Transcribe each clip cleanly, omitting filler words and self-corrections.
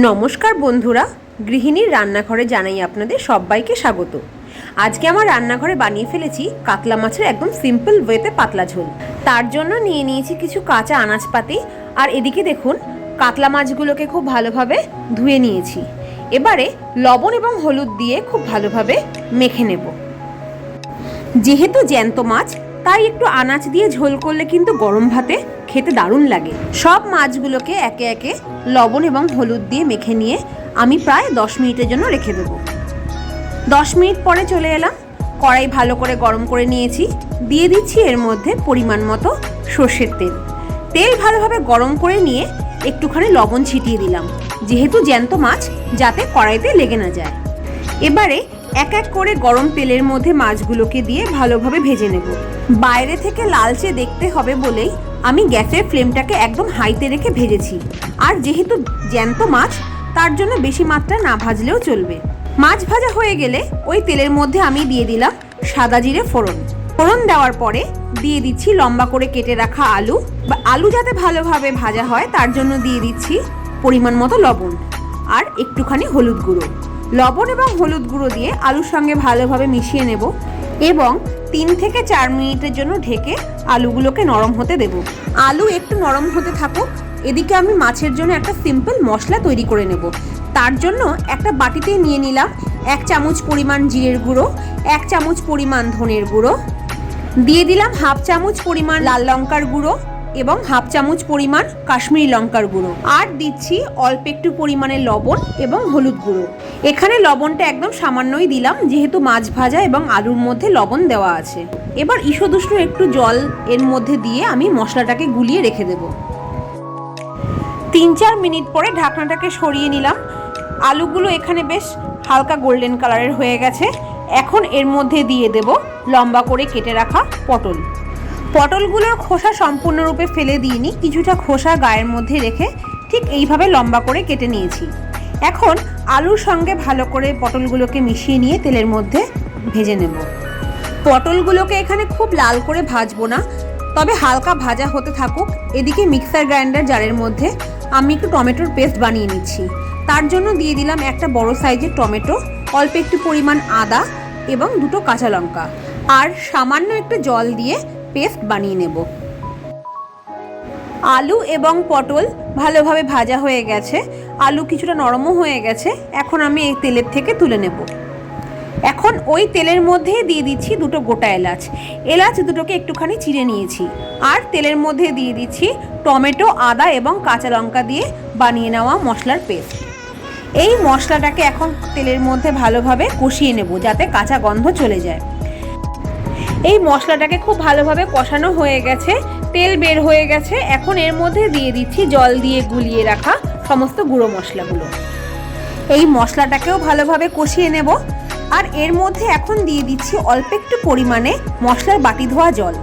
নমস্কার বন্ধুরা, গৃহিণীর রান্নাঘরে জানাই আপনাদের সবাইকে স্বাগত। আজকে আমার রান্নাঘরে বানিয়ে ফেলেছি কাতলা মাছের একদম সিম্পল ওয়েতে পাতলা ঝোল। তার জন্য নিয়ে নিয়েছি কিছু কাঁচা আনাজপাতি, আর এদিকে দেখুন কাতলা মাছগুলোকে খুব ভালোভাবে ধুয়ে নিয়েছি। এবারে লবণ এবং হলুদ দিয়ে খুব ভালোভাবে মেখে নেব। যেহেতু জ্যান্ত মাছ, তাই একটু আনাজ দিয়ে ঝোল করলে কিন্তু গরম ভাতে খেতে দারুণ লাগে। সব মাছগুলোকে একে একে লবণ এবং হলুদ দিয়ে মেখে নিয়ে আমি প্রায় 10 মিনিটের জন্য রেখে দেব। 10 মিনিট পরে চলে এলাম। কড়াই ভালো করে গরম করে নিয়েছি। দিয়ে দিচ্ছি এর মধ্যে পরিমাণ মতো সর্ষের তেল। তেল ভালোভাবে গরম করে নিয়ে একটুখানি লবণ ছিটিয়ে দিলাম, যেহেতু জ্যান্ত মাছ, যাতে কড়াইতে লেগে না যায়। এবারে এক এক করে গরম তেলের মধ্যে মাছগুলোকে দিয়ে ভালোভাবে ভেজে নেব। বাইরে থেকে লালচে দেখতে হবে বলেই আমি গ্যাসের ফ্লেমটাকে একদম হাইতে রেখে ভেজেছি। আর যেহেতু জ্যান্ত মাছ, তার জন্য বেশি মাত্রায় না ভাজলেও চলবে। মাছ ভাজা হয়ে গেলে ওই তেলের মধ্যে আমি দিয়ে দিলাম সাদা জিরে ফোড়ন। ফোড়ন দেওয়ার পরে দিয়ে দিচ্ছি লম্বা করে কেটে রাখা আলু। আলু যাতে ভালোভাবে ভাজা হয় তার জন্য দিয়ে দিচ্ছি পরিমাণ মতো লবণ আর একটুখানি হলুদ গুঁড়ো। লবণ এবং হলুদ গুঁড়ো দিয়ে আলুর সঙ্গে ভালোভাবে মিশিয়ে নেব এবং 3 থেকে 4 মিনিটের জন্য ঢেকে আলুগুলোকে নরম হতে দেব। আলু একটু নরম হতে থাকুক। এদিকে আমি মাছের জন্য একটা সিম্পল মশলা তৈরি করে নেব। তার জন্য একটা বাটিতে নিয়ে নিলাম 1 চামচ পরিমাণ জিরের গুঁড়ো, 1 চামচ পরিমাণ ধনের গুঁড়ো, দিয়ে দিলাম 1/2 চামচ পরিমাণ লাল লঙ্কার গুঁড়ো এবং 1/2 চামচ পরিমাণ কাশ্মীরি লঙ্কার গুঁড়ো, আর দিচ্ছি অল্প একটু পরিমাণে লবণ এবং হলুদ গুঁড়ো। এখানে লবণটা একদম সামান্যই দিলাম, যেহেতু মাছ ভাজা এবং আলুর মধ্যে লবণ দেওয়া আছে। এবার ঈষদুষ্ণ একটু জল এর মধ্যে দিয়ে আমি মশলাটাকে গুলিয়ে রেখে দেব। 3-4 মিনিট পরে ঢাকনাটাকে সরিয়ে নিলাম। আলুগুলো এখানে বেশ হালকা গোল্ডেন কালারের হয়ে গেছে। এখন এর মধ্যে দিয়ে দেব লম্বা করে কেটে রাখা পটল। পটলগুলোর খোসা সম্পূর্ণরূপে ফেলে দিইনি, কিছুটা খোসা গায়ের মধ্যে রেখে ঠিক এইভাবে লম্বা করে কেটে নিয়েছি। এখন আলুর সঙ্গে ভালো করে পটলগুলোকে মিশিয়ে নিয়ে তেলের মধ্যে ভেজে নেব। পটলগুলোকে এখানে খুব লাল করে ভাজবো না, তবে হালকা ভাজা হতে থাকুক। এদিকে মিক্সার গ্রাইন্ডার জারের মধ্যে আমি একটু টমেটোর পেস্ট বানিয়ে নিচ্ছি। তার জন্য দিয়ে দিলাম একটা বড় সাইজের টমেটো, অল্প একটু পরিমাণ আদা এবং 2টো কাঁচা লঙ্কা, আর সামান্য একটু জল দিয়ে পেস্ট বানিয়ে নেব। আলু এবং পটল ভালোভাবে ভাজা হয়ে গেছে, আলু কিছুটা নরমও হয়ে গেছে। এখন আমি এই তেলের থেকে তুলে নেব। এখন ওই তেলের মধ্যে দিয়ে দিচ্ছি 2টো গোটা এলাচ। এলাচ দুটোকে একটুখানি চিড়ে নিয়েছি। আর তেলের মধ্যে দিয়ে দিচ্ছি টমেটো, আদা এবং কাঁচা লঙ্কা দিয়ে বানিয়ে নেওয়া মশলার পেস্ট। এই মশলাটাকে এখন তেলের মধ্যে ভালোভাবে কষিয়ে নেব, যাতে কাঁচা গন্ধ চলে যায়। এই মশলাটাকে খুব ভালোভাবে কষানো হয়ে গেছে, তেল বের হয়ে গেছে। এখন এর মধ্যে দিয়ে দিচ্ছি জল দিয়ে গুলিয়ে রাখা সমস্ত গুঁড়ো মশলাগুলো। এই মশলাটাকেও ভালোভাবে কষিয়ে নেব। আর এর মধ্যে এখন দিয়ে দিচ্ছি অল্প একটু পরিমাণে মশলার বাটি ধোয়া জল।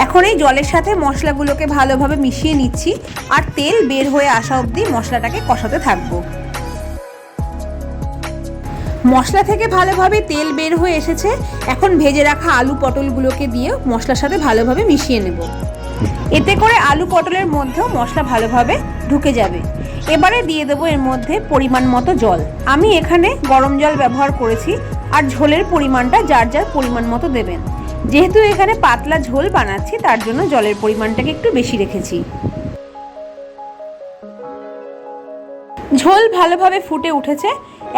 এখন এই জলের সাথে মশলাগুলোকে ভালোভাবে মিশিয়ে নিচ্ছি, আর তেল বের হয়ে আসা অবধি মশলাটাকে কষাতে থাকবো। মশলা থেকে ভালোভাবে তেল বের হয়ে এসেছে। এখন ভেজে রাখা আলু পটলগুলোকে দিয়ে মশলার সাথে ভালোভাবে মিশিয়ে নেব। এতে করে আলু পটলের মধ্যেও মশলা ভালোভাবে ঢুকে যাবে। এবারে দিয়ে দেবো এর মধ্যে পরিমাণ মতো জল। আমি এখানে গরম জল ব্যবহার করেছি, আর ঝোলের পরিমাণটা যার যার পরিমাণ মতো দেবেন। যেহেতু এখানে পাতলা ঝোল বানাচ্ছি, তার জন্য জলের পরিমাণটাকে একটু বেশি রেখেছি। ঝোল ভালোভাবে ফুটে উঠেছে।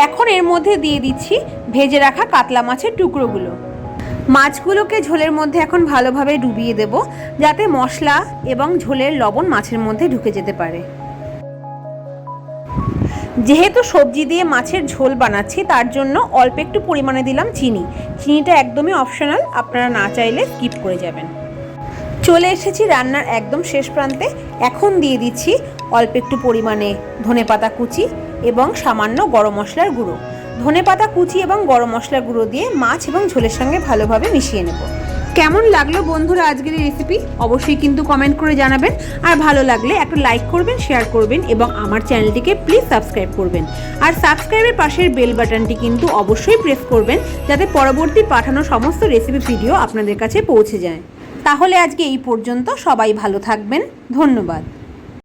এখন এর মধ্যে দিয়ে দিচ্ছি ভেজে রাখা কাতলা মাছের টুকরোগুলো। মাছগুলোকে ঝোলের মধ্যে এখন ভালোভাবে ডুবিয়ে দেব, যাতে মশলা এবং ঝোলের লবণ মাছের মধ্যে ঢুকে যেতে পারে। যেহেতু সবজি দিয়ে মাছের ঝোল বানাচ্ছি, তার জন্য অল্প একটু পরিমাণে দিলাম চিনি। চিনিটা একদমই অপশনাল, আপনারা না চাইলে স্কিপ করে যাবেন। চলে এসেছি রান্নার একদম শেষ প্রান্তে। এখন দিয়ে দিচ্ছি অল্প একটু পরিমাণে ধনেপাতা কুচি এবং সামান্য গরম মশলার গুঁড়ো। ধনেপাতা কুচি এবং গরম মশলার গুঁড়ো দিয়ে মাছ এবং ঝোলের সঙ্গে ভালোভাবে মিশিয়ে নেব। কেমন লাগলো বন্ধুরা আজকের এই রেসিপি? অবশ্যই কিন্তু কমেন্ট করে জানাবেন। আর ভালো লাগলে একটা লাইক করবেন, শেয়ার করবেন এবং আমার চ্যানেলটিকে প্লিজ সাবস্ক্রাইব করবেন। আর সাবস্ক্রাইবের পাশের বেল বাটনটি কিন্তু অবশ্যই প্রেস করবেন, যাতে পরবর্তী পাঠানো সমস্ত রেসিপি ভিডিও আপনাদের কাছে পৌঁছে যায়। তাহলে আজকে এই পর্যন্ত। সবাই ভালো থাকবেন। ধন্যবাদ।